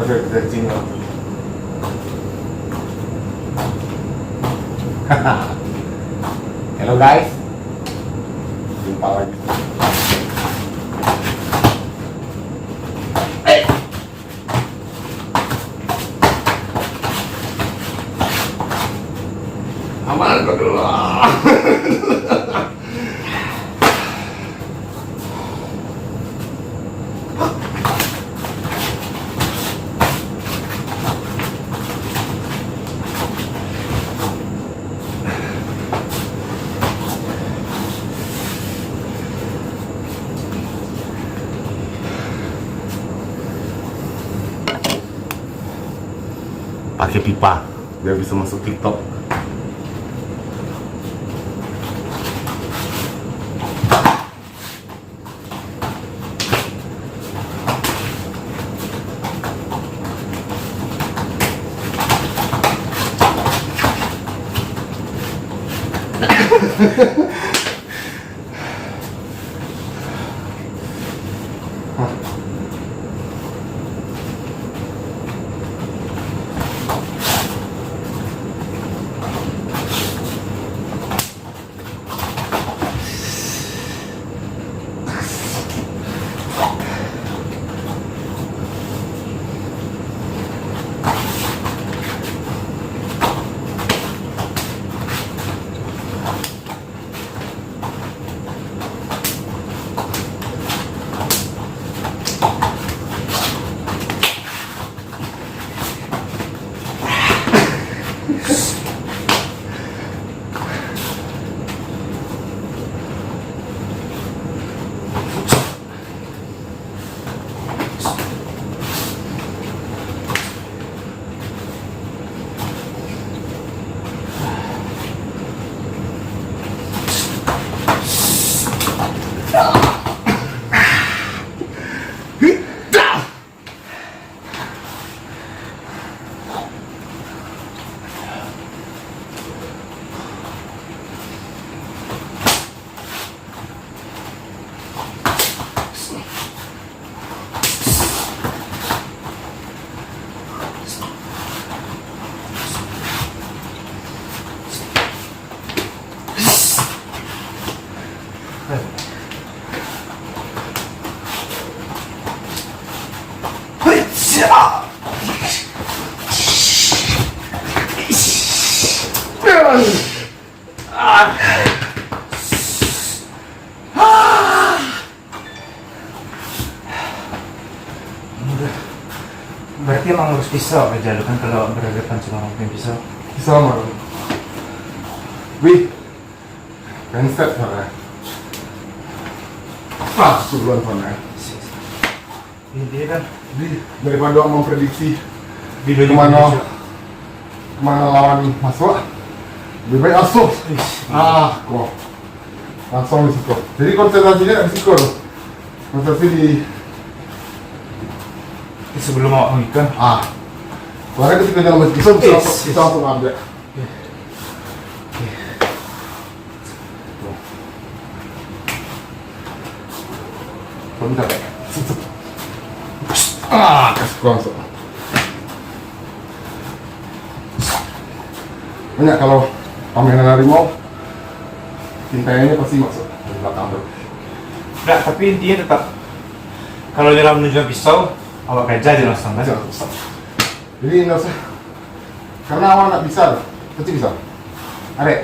kerja Cina. Hello guys, jumpa lagi. Aman berdua. Pakai pipa biar bisa masuk TikTok. Berarti emang harus pisau aja lu kan kalau berhadapan sama orang yang pisau. Pisau mah. Wih, handset mana? Pas duluan mana? Ini kan Daripada memprediksi videonya kemana lawan masuk, lebih baik asuh. Kok langsung risiko. Jadi konsentrasinya risiko loh. Konsentrasi di sebelum mau ikan. Soalnya ketika jalan pisau bisa langsung ambil. Kau bisa kayak kasih langsung. Banyak kalau pameran harimau, cintanya pasti masuk di belakang bro. Nah, tapi intinya tetap kalau dalam menunjukkan pisau, awak gajah aja langsung kan? Jadi nggak usah, karena awak nggak bisa, pasti bisa. Adek,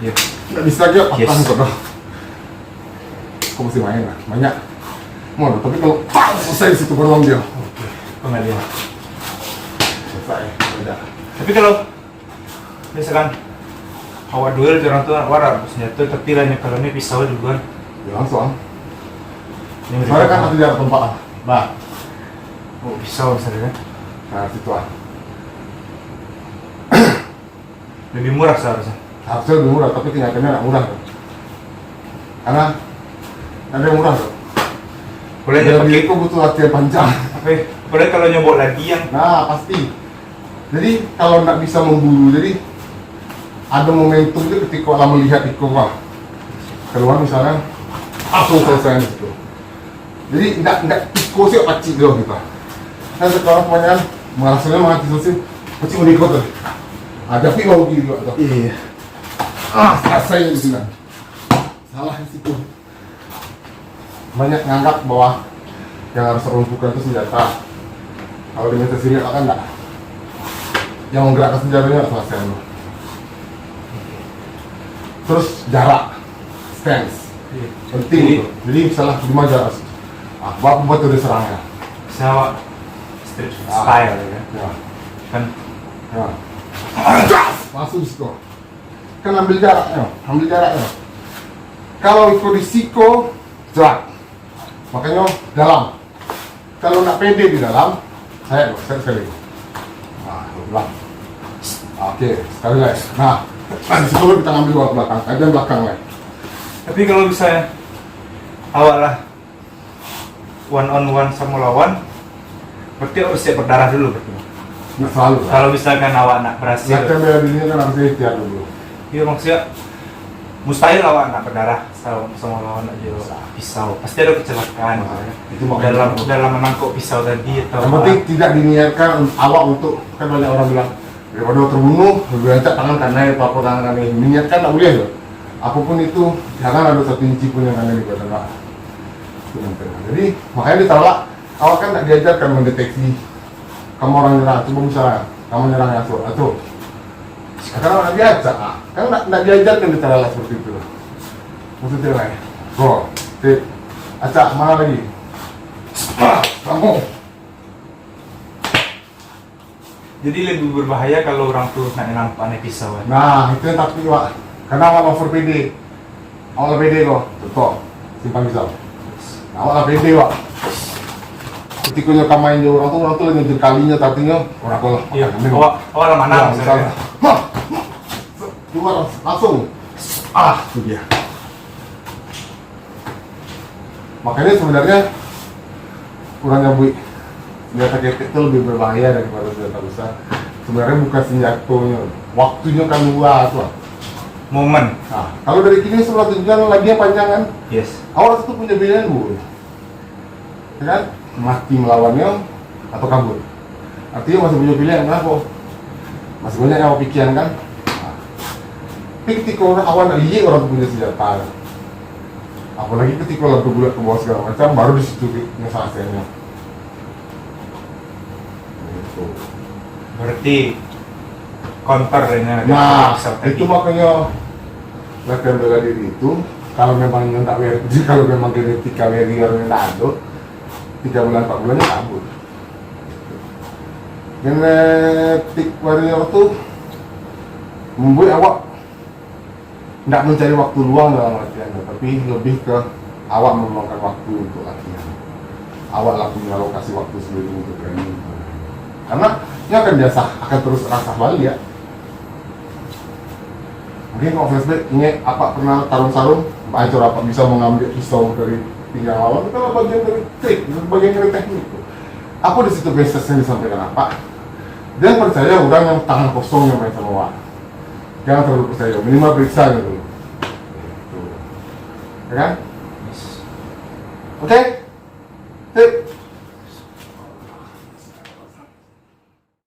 Iya. nggak bisa aja, Yes. patah kok dong. Kau mesti main lah, banyak. Mau, tapi kalau selesai situ berulang dia. Oke, pengalian. Selesai, beda. Tapi kalau misalkan awak duel orang tuh awak senjata, tapi lainnya kalau ini pisau duluan. Ya langsung. Ini Soalnya kan nanti dia ada tempat. Bah, oh pisau misalnya kan? nah situ ah. Lebih murah seharusnya. Harusnya lebih murah, tapi kenyataannya nggak murah kan? Karena ada yang murah loh. Boleh aja pakai. itu butuh latihan panjang. Boleh kalau nyobok lagi yang Nah pasti. Jadi kalau nggak bisa memburu, jadi ada momentum itu ketika orang melihat Iko keluar misalnya, langsung selesai di situ. Jadi nggak Iko sih pacik dong kita. Dan sekarang kebanyakan Rasanya mengantisipasi mesti mau diikut tadi. Ada pi mau gitu atau Iya. selesai di sini. Salah di situ. Banyak nganggap bahwa yang harus terlumpuhkan itu senjata. Kalau di meja sini akan enggak. Yang menggerakkan senjatanya selesai. Terus jarak, stance, penting itu. Jadi misalnya 5 jarak. Bapak buat udah serangnya. Sama street style ya. Ya. Kan Ya. Langsung siko. Kan ambil jaraknya. Kalau ikut di siko, jerak. Makanya dalam. Kalau nak pede di dalam, saya sekali. Nah, ulang. Oke, sekali lagi. Nah, di situ kita ambil ke belakang. Aja belakang lagi. tapi kalau misalnya awak lah one on one sama lawan, berarti harus siap berdarah dulu berarti. Nggak selalu. Kan? Kalau misalkan awak nak berhasil, Latihan bela dirinya kan harus ikhtiar dulu. iya maksudnya mustahil awak nak berdarah sama lawan aja pisau. Pasti ada kecelakaan gitu ya. Itu makanya. dalam menangkap pisau tadi atau Yang penting tidak diniatkan awak untuk, kan banyak orang bilang daripada terbunuh lebih baik tangan kanan atau tangan kanan. Niatkan tak boleh loh. Apapun itu jangan ada satu inci pun yang kanan di badan awak. Itu yang penting. Jadi makanya ditolak. Awak kan tak diajarkan mendeteksi kamu orang nyerang. Coba misalnya kamu nyerang atau sekarang nak biasa, kan nak diajarkan di cara seperti itu. Maksudnya lah, bro, tip, acak mana lagi? Kamu. jadi lebih berbahaya kalau orang tuh nak nampak pisau kan. Nah, itu yang tapi wak, karena awak over PD, awak PD kok, contoh, simpan pisau. Nah, awak PD wak. Ketika nyoka main jauh orang tuh lagi ngejar kalinya tatinya orang kok. Iya, awak lah mana misalnya. Keluar langsung. Itu dia. Makanya sebenarnya kurangnya bu senjata ketek itu lebih berbahaya daripada senjata besar. Sebenarnya bukan senjatanya, waktunya kan luas lah. Momen. Nah, kalau dari kini sebelah tunjukkan lagi yang panjang kan, Yes. awal itu punya pilihan bu, ya kan? Mati melawannya atau kabur. Artinya masih punya pilihan, kenapa? Masih banyak yang pikiran kan? Nah, tapi ketika orang awal iya orang punya senjata, apalagi ketika orang bergulat ke bawah segala macam, baru di situ selesainya. Gitu. Berarti counter ini. Nah, itu makanya latihan bela diri itu kalau memang nggak WRG, kalau memang genetika warrior yang ada 3 bulan 4 bulannya kabur. Genetik warrior tuh membuat awak tidak mencari waktu luang dalam latihan, tapi lebih ke awak meluangkan waktu untuk latihan. Awak lah punya alokasi waktu sendiri untuk training. Karena ini akan biasa, akan terus rasa balik ya. Mungkin kalau flashback, ingat apa pernah tarung sarung, ancur apa bisa mengambil pisau dari pinggang lawan, itu adalah bagian dari trik, itu bagian dari teknik. Apa di situ basisnya disampaikan apa? Dia percaya orang yang tangan kosong yang main sama wak. Jangan terlalu percaya, minimal periksa gitu. Ya kan? Yes. Oke?